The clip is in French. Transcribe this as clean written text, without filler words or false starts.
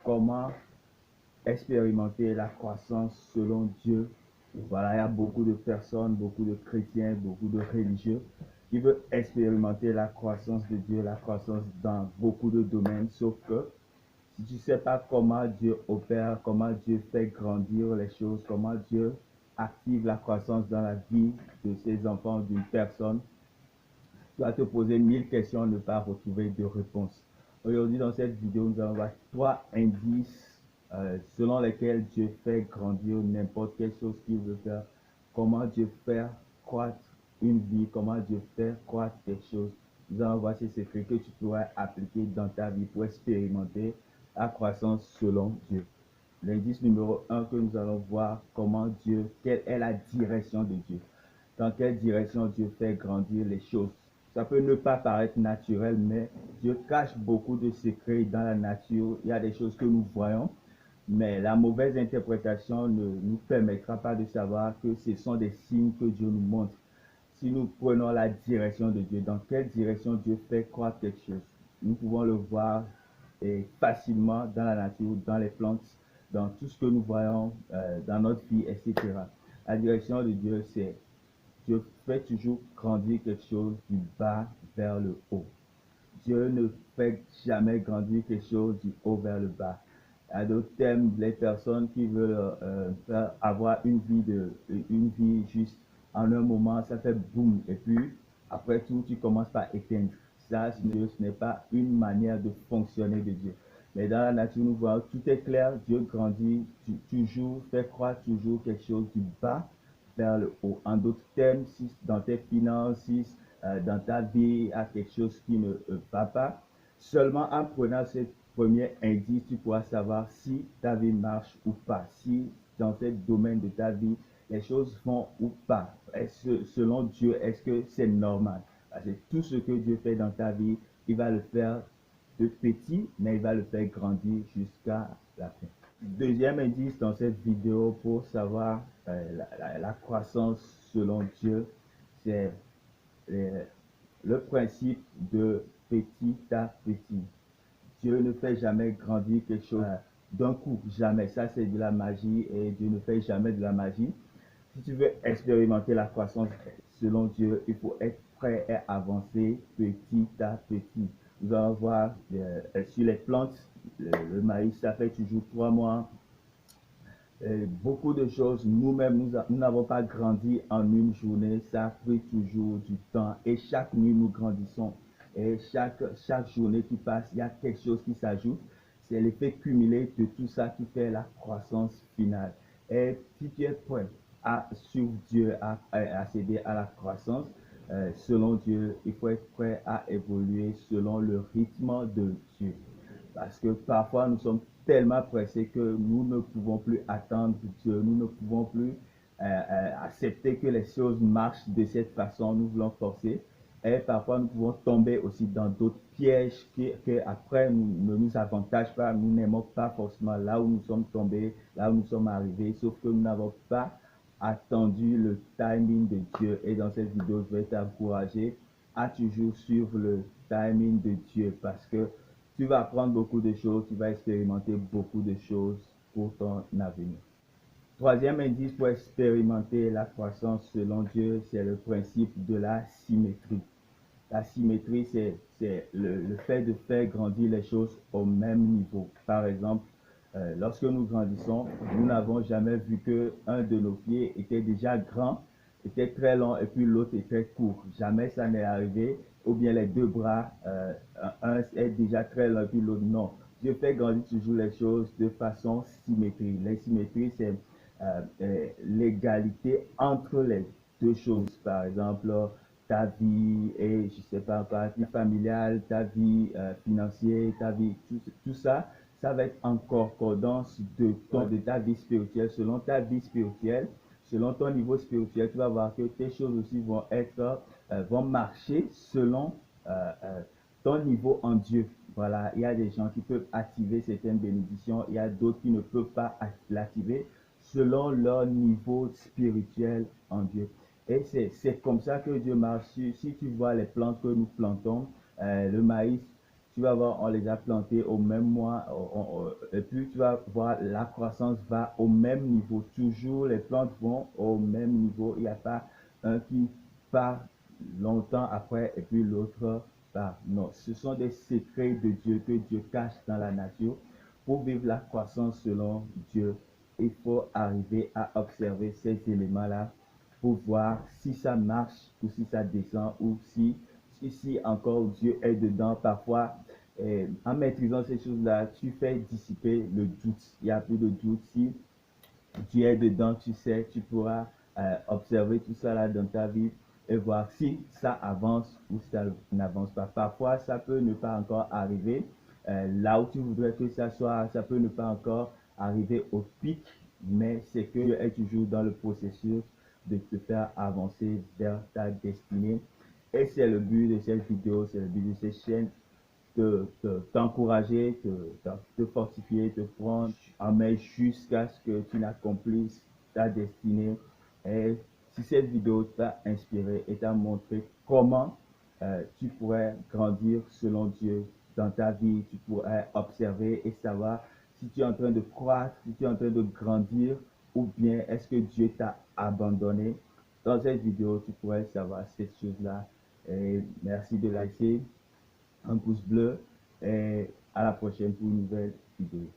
comment expérimenter la croissance selon Dieu. Voilà, il y a beaucoup de personnes, beaucoup de chrétiens, beaucoup de religieux qui veulent expérimenter la croissance de Dieu, la croissance dans beaucoup de domaines, sauf que si tu ne sais pas comment Dieu opère, comment Dieu fait grandir les choses, comment Dieu active la croissance dans la vie de ses enfants, d'une personne, tu vas te poser 1000 questions, ne pas retrouver de réponse. Aujourd'hui, dans cette vidéo, nous allons voir 3 indices selon lesquels Dieu fait grandir n'importe quelle chose qu'il veut faire. Comment Dieu fait croître une vie, comment Dieu fait croître quelque chose. Nous allons voir ces secrets que tu pourras appliquer dans ta vie pour expérimenter la croissance selon Dieu. L'indice numéro 1 que nous allons voir, comment Dieu, quelle est la direction de Dieu. Dans quelle direction Dieu fait grandir les choses. Ça peut ne pas paraître naturel, mais Dieu cache beaucoup de secrets dans la nature. Il y a des choses que nous voyons, mais la mauvaise interprétation ne nous permettra pas de savoir que ce sont des signes que Dieu nous montre. Si nous prenons la direction de Dieu, dans quelle direction Dieu fait croître quelque chose, nous pouvons le voir facilement dans la nature, dans les plantes, dans tout ce que nous voyons dans notre vie, etc. La direction de Dieu, c'est Dieu fait toujours grandir quelque chose du bas vers le haut. Dieu ne fait jamais grandir quelque chose du haut vers le bas. À d'autres thèmes, les personnes qui veulent avoir une vie juste en un moment, ça fait boum. Et puis, après tout, tu commences par éteindre. Ça, ce n'est pas une manière de fonctionner de Dieu. Mais dans la nature, nous voyons, tout est clair. Dieu grandit toujours, fait croître toujours quelque chose du bas vers le haut. En d'autres termes, si dans tes finances, si dans ta vie, il y a quelque chose qui ne va pas, seulement en prenant ce premier indice, tu pourras savoir si ta vie marche ou pas, si dans ce domaine de ta vie, les choses vont ou pas. Selon Dieu, est-ce que c'est normal? Parce que tout ce que Dieu fait dans ta vie, il va le faire de petit, mais il va le faire grandir jusqu'à la fin. Deuxième indice dans cette vidéo pour savoir la croissance selon Dieu, c'est le principe de petit à petit. Dieu ne fait jamais grandir quelque chose d'un coup, jamais. Ça, c'est de la magie et Dieu ne fait jamais de la magie. Si tu veux expérimenter la croissance selon Dieu, il faut être prêt à avancer petit à petit. Nous allons voir sur les plantes, le maïs, ça fait toujours 3 mois. Beaucoup de choses, nous-mêmes, nous n'avons pas grandi en une journée, ça a pris toujours du temps et chaque nuit nous grandissons et chaque journée qui passe, il y a quelque chose qui s'ajoute. C'est l'effet cumulé de tout ça qui fait la croissance finale. Et si tu es prêt à suivre Dieu, à céder à la croissance, selon Dieu, il faut être prêt à évoluer selon le rythme de Dieu. Parce que parfois, nous sommes tellement pressés que nous ne pouvons plus attendre Dieu, nous ne pouvons plus accepter que les choses marchent de cette façon, nous voulons forcer. Et parfois, nous pouvons tomber aussi dans d'autres pièges qui après ne nous avantagent pas, nous n'aimons pas forcément là où nous sommes tombés, là où nous sommes arrivés, sauf que nous n'avons pas attendu le timing de Dieu. Et dans cette vidéo, je vais t'encourager à toujours suivre le timing de Dieu parce que tu vas apprendre beaucoup de choses, tu vas expérimenter beaucoup de choses pour ton avenir. Troisième indice pour expérimenter la croissance selon Dieu, c'est le principe de la symétrie. La symétrie, c'est le fait de faire grandir les choses au même niveau. Par exemple, lorsque nous grandissons, nous n'avons jamais vu qu'un de nos pieds était déjà grand, était très long et puis l'autre était court. Jamais ça n'est arrivé. Ou bien les deux bras, un est déjà très long et puis l'autre non. Dieu fait grandir toujours les choses de façon symétrique. La symétrie, c'est l'égalité entre les deux choses. Par exemple, ta vie et je sais pas, ta vie familiale, ta vie financière, ta vie, tout ça, ça va être en concordance de ta vie spirituelle. Selon ta vie spirituelle, selon ton niveau spirituel, tu vas voir que tes choses aussi vont marcher selon ton niveau en Dieu. Voilà, il y a des gens qui peuvent activer certaines bénédictions, il y a d'autres qui ne peuvent pas l'activer selon leur niveau spirituel en Dieu. Et c'est comme ça que Dieu marche. Si tu vois les plantes que nous plantons, le maïs, tu vas voir, on les a plantés au même mois, et puis tu vas voir, la croissance va au même niveau. Toujours, les plantes vont au même niveau. Il n'y a pas un qui part longtemps après et puis l'autre part. Non, ce sont des secrets de Dieu que Dieu cache dans la nature. Pour vivre la croissance selon Dieu, il faut arriver à observer ces éléments-là pour voir si ça marche ou si ça descend ou si encore Dieu est dedans. Parfois, en maîtrisant ces choses-là, tu fais dissiper le doute. Il n'y a plus de doute. Si tu es dedans, tu sais, tu pourras observer tout ça là dans ta vie et voir si ça avance ou si ça n'avance pas. Parfois, ça peut ne pas encore arriver là où tu voudrais que ça soit, ça peut ne pas encore arriver au pic, mais c'est que tu es toujours dans le processus de te faire avancer vers ta destinée. Et c'est le but de cette vidéo, c'est le but de cette chaîne, t'encourager, te fortifier, te prendre en main jusqu'à ce que tu n'accomplisses ta destinée. Et si cette vidéo t'a inspiré et t'a montré comment tu pourrais grandir selon Dieu dans ta vie, tu pourrais observer et savoir si tu es en train de croître, si tu es en train de grandir, ou bien est-ce que Dieu t'a abandonné. Dans cette vidéo, tu pourrais savoir cette chose-là. Et merci de liker, un pouce bleu et à la prochaine pour une nouvelle vidéo.